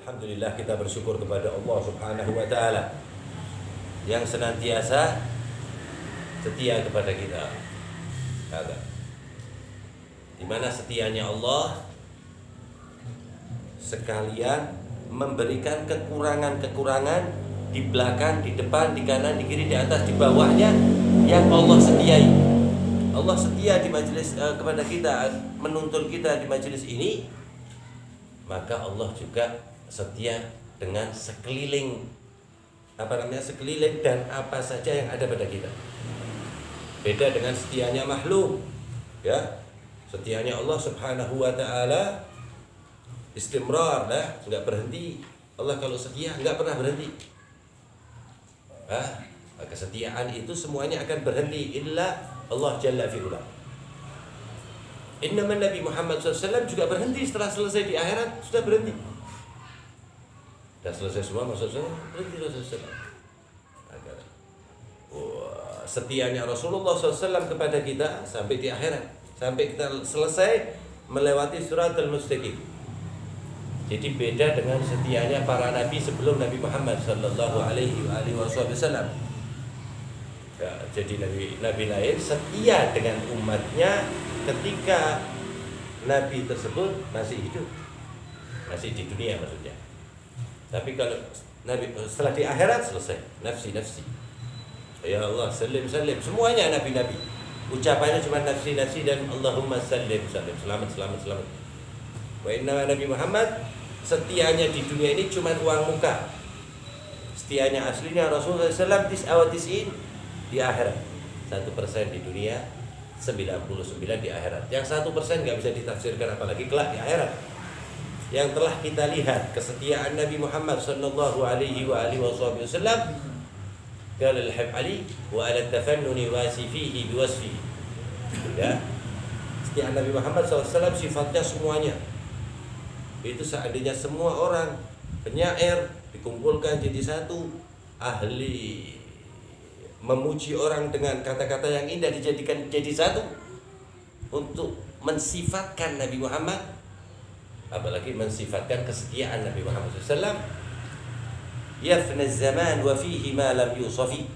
Alhamdulillah, kita bersyukur kepada Allah Subhanahu wa taala yang senantiasa setia kepada kita. Di mana setianya Allah sekalian memberikan kekurangan-kekurangan di belakang, di depan, di kanan, di kiri, di atas, di bawahnya yang Allah setiai. Allah setia di majelis kepada kita, menuntun kita di majelis ini, maka Allah juga setia dengan sekeliling sekeliling dan apa saja yang ada pada kita. Beda dengan setianya makhluk, ya. Setianya Allah Subhanahu wa taala istimrar, enggak berhenti. Allah kalau setia enggak pernah berhenti. Kesetiaan itu semuanya akan berhenti illa Allah Jalla fi'ula. Innaman Nabi Muhammad SAW juga berhenti setelah selesai di akhirat, sudah berhenti. Sudah selesai semua, maksud saya berhenti Rasulullah. Setianya Rasulullah SAW kepada kita sampai di akhirat, sampai kita selesai melewati suratul mustaqim. Jadi beda dengan setianya para nabi sebelum Nabi Muhammad sallallahu alaihi wasallam. Ya, jadi nabi lain setia dengan umatnya ketika nabi tersebut masih hidup, masih di dunia maksudnya. Tapi kalau nabi setelah di akhirat selesai, nafsi. Ya Allah, salim, semuanya nabi-nabi. Ucapannya cuma nafsi dan Allahumma salim, selamat. Wa inna Nabi Muhammad setianya di dunia ini cuma uang muka. Setianya aslinya Rasulullah SAW tis'in di akhirat. 1% di dunia, 99 di akhirat. Yang 1% nggak bisa ditafsirkan apalagi kelak di akhirat. Yang telah kita lihat kesetiaan Nabi Muhammad sallallahu alaihi wasallam, qala al-hab ali wa ala tafannuni wasifihi biwasfihi. Ya. Kesetiaan Nabi Muhammad SAW sifatnya semuanya. Itu seandainya semua orang penyair dikumpulkan jadi satu, ahli memuji orang dengan kata-kata yang indah dijadikan jadi satu untuk mensifatkan Nabi Muhammad, apalagi mensifatkan kesetiaan Nabi Muhammad SAW. Yafna zaman wa fihi ma lam yusafi.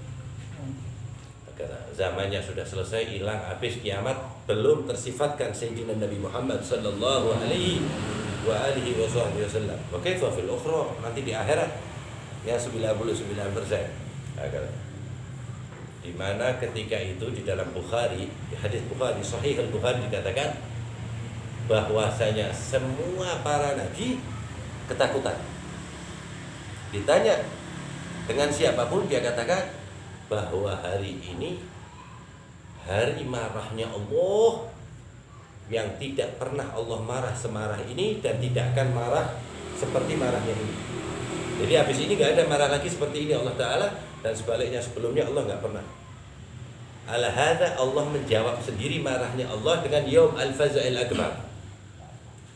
Zamannya sudah selesai, hilang, habis, kiamat, belum tersifatkan Sayyidina Nabi Muhammad sallallahu alaihi wa alihi wasallam. Wa kaifa fil ukhra, nanti di akhirat ya 99%. Di mana ketika itu di dalam Bukhari, di hadis Bukhari, Sahih Al-Bukhari dikatakan bahwasanya semua para nabi ketakutan. Ditanya dengan siapapun, dia katakan bahwa hari ini hari marahnya Allah yang tidak pernah Allah marah semarah ini dan tidak akan marah seperti marahnya ini. Jadi habis ini nggak ada marah lagi seperti ini Allah Ta'ala, dan sebaliknya sebelumnya Allah nggak pernah. Ala hadza, Allah menjawab sendiri marahnya Allah dengan yaum al-faza'il akbar.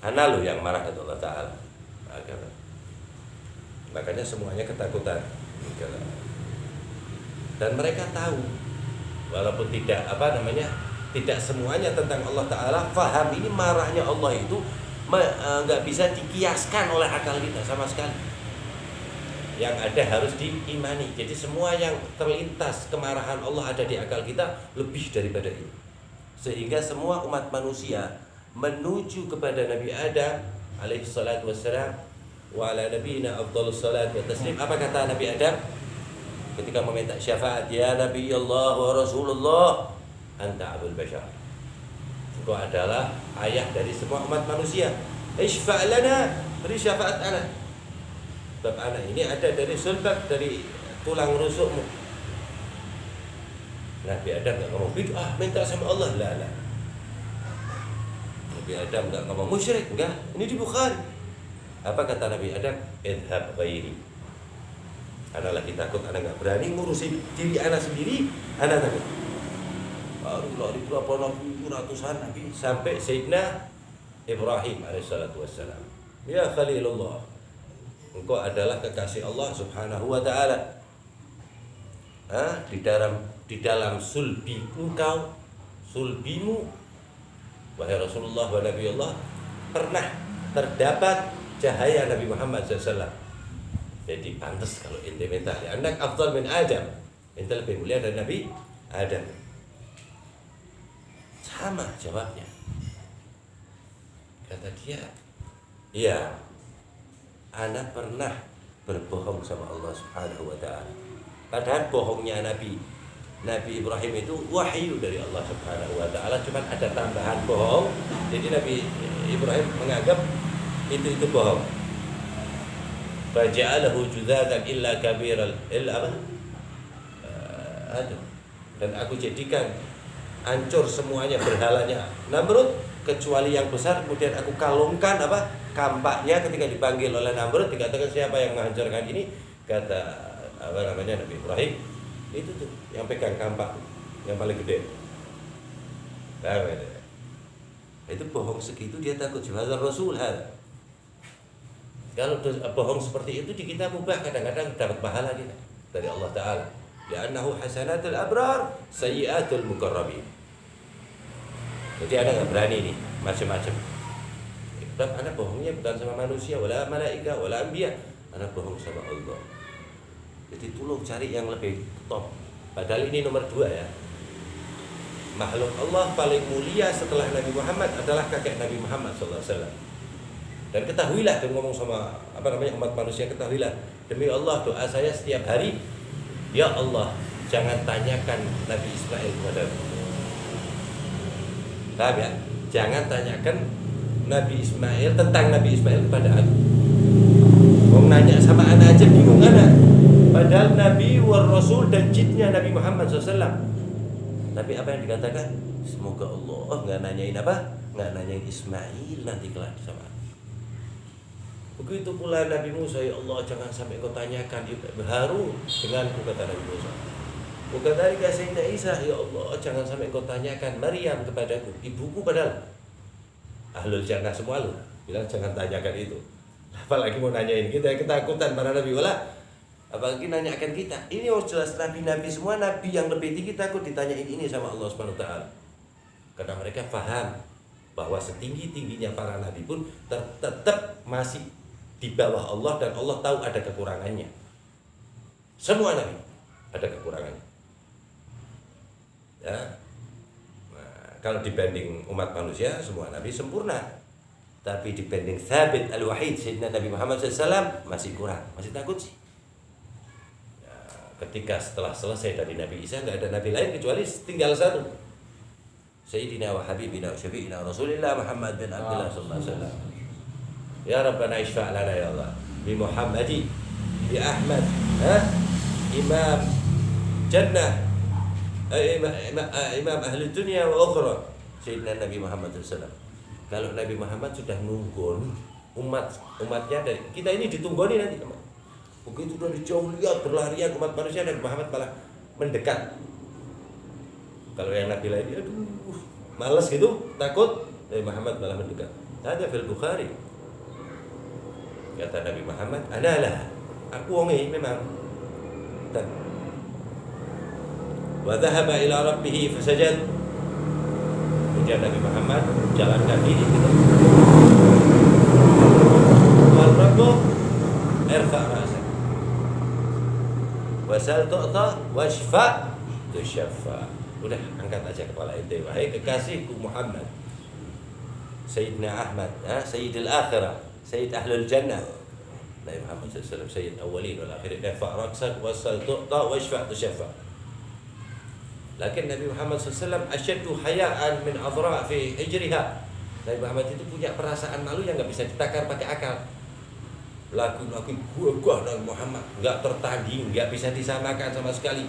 Ana lo yang marah kata Allah Ta'ala. Makanya semuanya ketakutan. Dan mereka tahu, walaupun tidak tidak semuanya tentang Allah Ta'ala faham, ini marahnya Allah itu nggak bisa dikiaskan oleh akal kita sama sekali. Yang ada harus diimani. Jadi semua yang terlintas kemarahan Allah ada di akal kita lebih daripada itu. Sehingga semua umat manusia menuju kepada Nabi Adam alaihi salatu wassalam wa ala nabiyina afdhalus salat wa taslim. Apa kata Nabi Adam ketika meminta syafaat? Ya Nabi Allah wa Rasulullah, anta abul bashar. Engkau adalah ayah dari semua umat manusia. Ishfa' lana, beri syafaat anak. Sebab anak ini ada dari sulbak, dari tulang rusukmu. Nabi Adam enggak ngomong bid'ah, minta sama Allah. La. Nabi Adam enggak ngomong musyrik, enggak. Ini di Bukhari. Apa kata Nabi Adam? Idhab ghairi. Anak lagi takut, anak enggak berani ngurusin diri anak sendiri, anak takut. Baru lari berapa ribu, ratusan Nabi sampai Sayyidina Ibrahim alaihissalatu wassalam. Ya Khalilullah, engkau adalah kekasih Allah Subhanahu wa ta'ala. Di dalam sulbi engkau, sulbimu, wahai Rasulullah wa Nabi Allah, pernah terdapat cahaya Nabi Muhammad SAW. Jadi pantas kalau ente minta anak afdal min Adam, ente lebih mulia dari Nabi Adam. Sama jawabnya. Kata dia, iya, ana pernah berbohong sama Allah Subhanahu wa ta'ala. Padahal bohongnya Nabi Ibrahim itu wahyu dari Allah Subhanahu wa ta'ala, cuma ada tambahan bohong. Jadi Nabi Ibrahim menganggap itu bohong. Faja'alahu judzadan illa kabiral illa dan aku jadikan hancur semuanya berhalanya Namrud kecuali yang besar, kemudian aku kalungkan kampaknya. Ketika dipanggil oleh Namrud dikatakan siapa yang menghancurkan ini, kata Nabi Ibrahim, itu tuh yang pegang kampak yang paling gede. Itu bohong segitu dia takut jihad Rasul. Kalau bohong seperti itu di kita mubah, kadang-kadang dapat pahala kita dari Allah Ta'ala. Li'annahu hasanatul abrar sayyiatul mukarrabin. Jadi ada nggak berani nih macam-macam. Sebab anak bohongnya bukan sama manusia, wala malaika, wala anbiya, anak bohong sama Allah. Jadi tolong cari yang lebih top. Padahal ini nomor 2 ya. Makhluk Allah paling mulia setelah Nabi Muhammad adalah kakek Nabi Muhammad SAW. Dan ketahuilah, dan ngomong sama umat manusia, ketahuilah, demi Allah doa saya setiap hari, ya Allah jangan tanyakan Nabi Ismail kepadaku. Paham ya? Jangan tanyakan Nabi Ismail tentang Nabi Ismail kepada aku. Mau nanya sama anak aja bingung anak. Padahal Nabi war Rasul dan jinnya Nabi Muhammad SAW. Tapi apa yang dikatakan? Semoga Allah nggak nanyain nggak nanyain Ismail nanti kelak sama. Begitu pula Nabi Musa, ya Allah jangan sampai kau tanyakan baru denganku, kata Nabi Musa. Bukan dari Sayyidina Isa, ya Allah jangan sampai kau tanyakan Maryam kepadaku, ibuku, padahal ahlul jannah semua lu bilang jangan tanyakan itu. Apalagi mau nanyain kita, ketakutan para nabi wala. Apalagi nanyakan kita. Ini jelas nabi-nabi semua, nabi yang lebih tinggi takut ditanyain ini sama Allah Subhanahu wa ta'ala. Karena mereka paham bahwa setinggi-tingginya para nabi pun tetap masih di bawah Allah, dan Allah tahu ada kekurangannya. Semua nabi ada kekurangannya. Ya. Nah, kalau dibanding umat manusia semua nabi sempurna. Tapi dibanding Thabit al-Wahid Sayyidina Nabi Muhammad SAW masih kurang, masih takut sih. Ketika setelah selesai dari Nabi Isa nggak ada nabi lain kecuali tinggal satu, Sayyidina wa Habibina wa Syafi'ina Rasulillah Muhammad bin Abdullah sallallahu alaihi wasallam. Ya Rabbana ishfa' lana ya Allah bi Muhammadi bi Ahmad imam jannah imam ahli dunia wa ukhra Sayyidina Nabi Muhammad SAW. Kalau Nabi Muhammad sudah nunggun umatnya, dari kita ini ditunggoni nanti teman. Begitu dari jauh lihat berlarian umat manusia, dan Muhammad malah mendekat. Kalau yang nabi lain, aduh, malas gitu, takut, Nabi Muhammad malah mendekat. Ada fil Bukhari. Kata Nabi Muhammad, analah, aku wonge memang. Dan wa dhahaba ila rabbih fasajad. Kemudian Nabi Muhammad jalan kaki gitu. Wal rabbu irfa' ra'sak. Wasal tu'ta washfa' tushaffa. Udah, angkat aja kepala ente, wahai kekasihku Muhammad, Sayyidina Ahmad, Sayyidil Akhirah, Sayyid Ahlul Jannah, Nabi Muhammad SAW, Sayyid Awalin wal Akhirin, irfa' ra'sak wasal tu'ta washfa' tushaffa. Lakin Nabi Muhammad SAW asyaddu haya'an min adra' fi hijriha. Nabi Muhammad itu punya perasaan malu yang nggak bisa ditakar pakai akal. Laki-laki gagah Nabi Muhammad, nggak tertanding, nggak bisa disamakan sama sekali.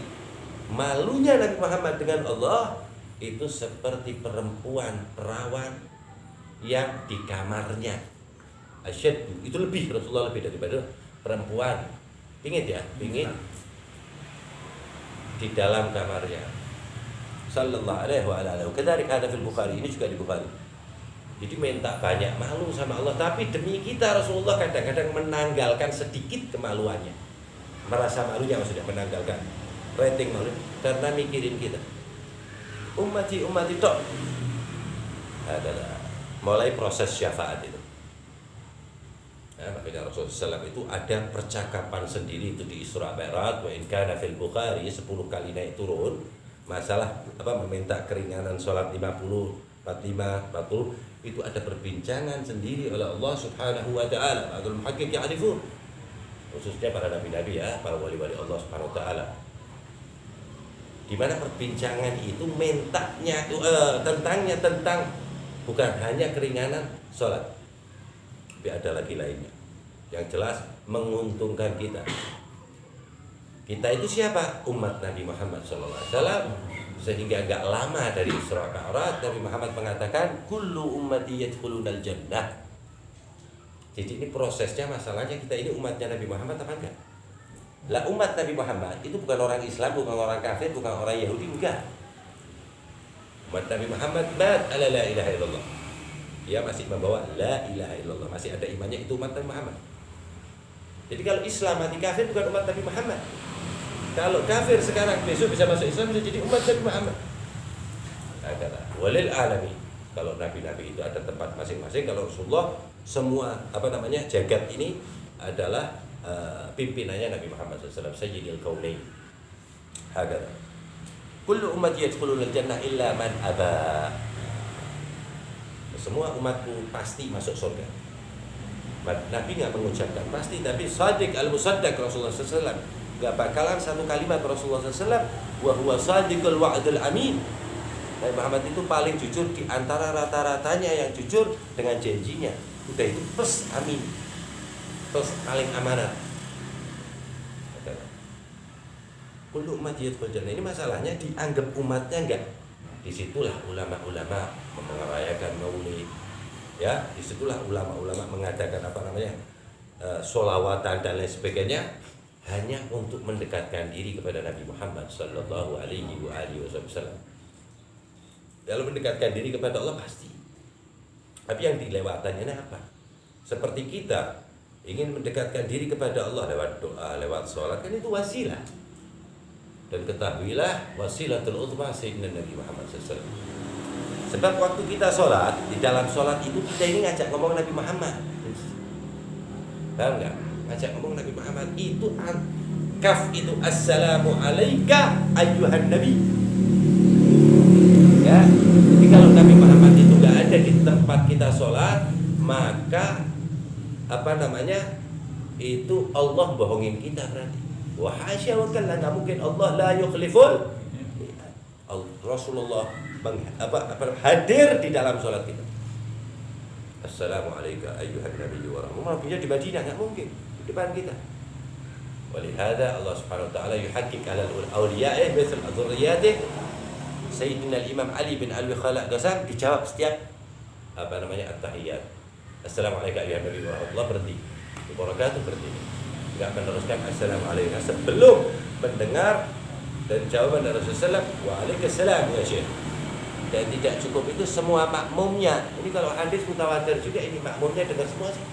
Malunya Nabi Muhammad dengan Allah itu seperti perempuan perawan yang di kamarnya. Asyaddu itu lebih, Rasulullah lebih daripada perempuan. Pingin ya, pingin di dalam kamarnya. Sallallahu alaihi wa alihi. Kadzalika ada fil Bukhari, ini juga di Bukhari. Jadi minta banyak malu sama Allah, tapi demi kita Rasulullah kadang-kadang menanggalkan sedikit kemaluannya. Merasa malunya maksudnya menanggalkan rating malu karena mikirin kita. Ummati tok. Adalah mulai proses syafaat itu. Ya, makanya Rasulullah SAW itu ada percakapan sendiri itu di Isra Mi'raj. Wa in kana fil Bukhari 10 kali naik turun masalah meminta keringanan sholat 50, 45, 40 itu ada perbincangan sendiri oleh Allah Subhanahu wa taala. Ba'dul muhaqqiq ya'rifun, khususnya para nabi-nabi ya, para wali-wali Allah Subhanahu wa taala. Di mana perbincangan itu tentangnya tentang bukan hanya keringanan sholat, tapi ada lagi lainnya yang jelas menguntungkan kita. Kita itu siapa? Umat Nabi Muhammad SAW. Sehingga agak lama dari Isra Mi'raj Nabi Muhammad mengatakan kullu ummati yadkhulunal jannah. Jadi ini prosesnya, masalahnya kita ini umatnya Nabi Muhammad apa enggak? Lah umat Nabi Muhammad itu bukan orang Islam, bukan orang kafir, bukan orang Yahudi, enggak. Umat Nabi Muhammad ala la ilaha illallah. Dia masih membawa la ilaha illallah, masih ada imannya, itu umat Nabi Muhammad. Jadi kalau Islam mati kafir bukan umat Nabi Muhammad. Kalau kafir sekarang besok bisa masuk Islam, bisa jadi umat Nabi Muhammad. Kata walil alami. Kalau nabi-nabi itu ada tempat masing-masing, kalau Rasulullah semua jagat ini adalah pimpinannya Nabi Muhammad SAW, Sayyidil Kaunain. Hakata. Kullu ummati yadkhulunal jannah illa man aba. Semua umatku pasti masuk surga. Nabi nggak mengucapkan pasti, tapi Shadiq al-Musaddaq Rasulullah SAW. Nggak bakalan satu kalimat Rasulullah SAW, wa huwa shadiqul wa'dul amin. Nabi Muhammad itu paling jujur di antara rata-ratanya yang jujur dengan janjinya. Udah itu plus amin, plus paling amanat. Kullu ummati yadkhulul jannah. Ini masalahnya dianggap umatnya enggak. Disitulah ulama-ulama merayakan maulid. Ya, disitulah ulama-ulama mengadakan sholawatan dan lain sebagainya, hanya untuk mendekatkan diri kepada Nabi Muhammad Sallallahu Alaihi Wasallam. Kalau mendekatkan diri kepada Allah pasti. Tapi yang dilewatannya apa? Seperti kita ingin mendekatkan diri kepada Allah lewat doa, lewat sholat, kan itu wasilah. Dan ketahuilah wasilatul uzma sayyidina Nabi Muhammad SAW. Sebab waktu kita sholat, di dalam sholat itu kita ini ngajak ngomong Nabi Muhammad. Paham nggak? Ngajak ngomong Nabi Muhammad itu kaf itu assalamu alaika ayyuhan nabi. Ya, jadi kalau Nabi Muhammad itu nggak ada di tempat kita sholat, maka itu Allah bohongin kita berarti. Wa hasya wa kalla, nggak mungkin Allah la yukhliful. Rasulullah hadir di dalam sholat kita. Assalamualaikum ayyuhan nabi wa rahmatullahi. Nabinya di Madinah, nggak mungkin di depan kita. Walihada Allah Subhanahu wa taala yuhaqqiq 'ala al-awliya'i mithl dzurriyyatihi. Sayyidina Imam Ali bin Abi Khalaf Ghazali dijawab setiap at-tahiyyat. Assalamualaikum ayyuhan nabi wa rahmatullahi, berhenti. Wabarakatuh, berhenti. Enggak meneruskan assalamualaikum sebelum mendengar dan jawaban dari Rasulullah waalaikumsalam ya Syekh. Dan tidak cukup itu, semua makmumnya. Ini kalau hadis mutawatir juga, ini makmumnya dengar semua sih.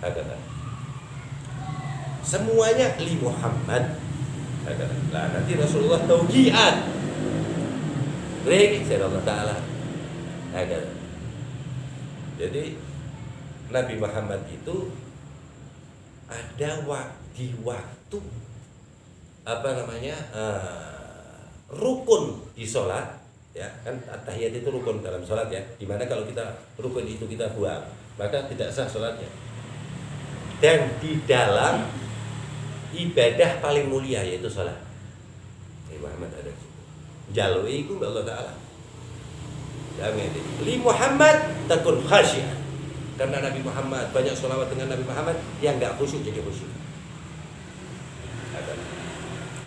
Kata semuanya li Muhammad. Kata lah, nanti Rasulullah tauqian. Rek saya Allah Taala. Kata. Jadi Nabi Muhammad itu ada di waktu rukun di sholat, ya kan at-tahiyat itu rukun dalam sholat ya, dimana kalau kita rukun itu kita buang maka tidak sah sholatnya. Dan di dalam ibadah paling mulia yaitu sholat, Nabi Muhammad ada jalui itu Allah Ta'ala li Muhammad takun khasyah. Karena Nabi Muhammad banyak sholawat dengan Nabi Muhammad, yang nggak khusyuk jadi khusyuk.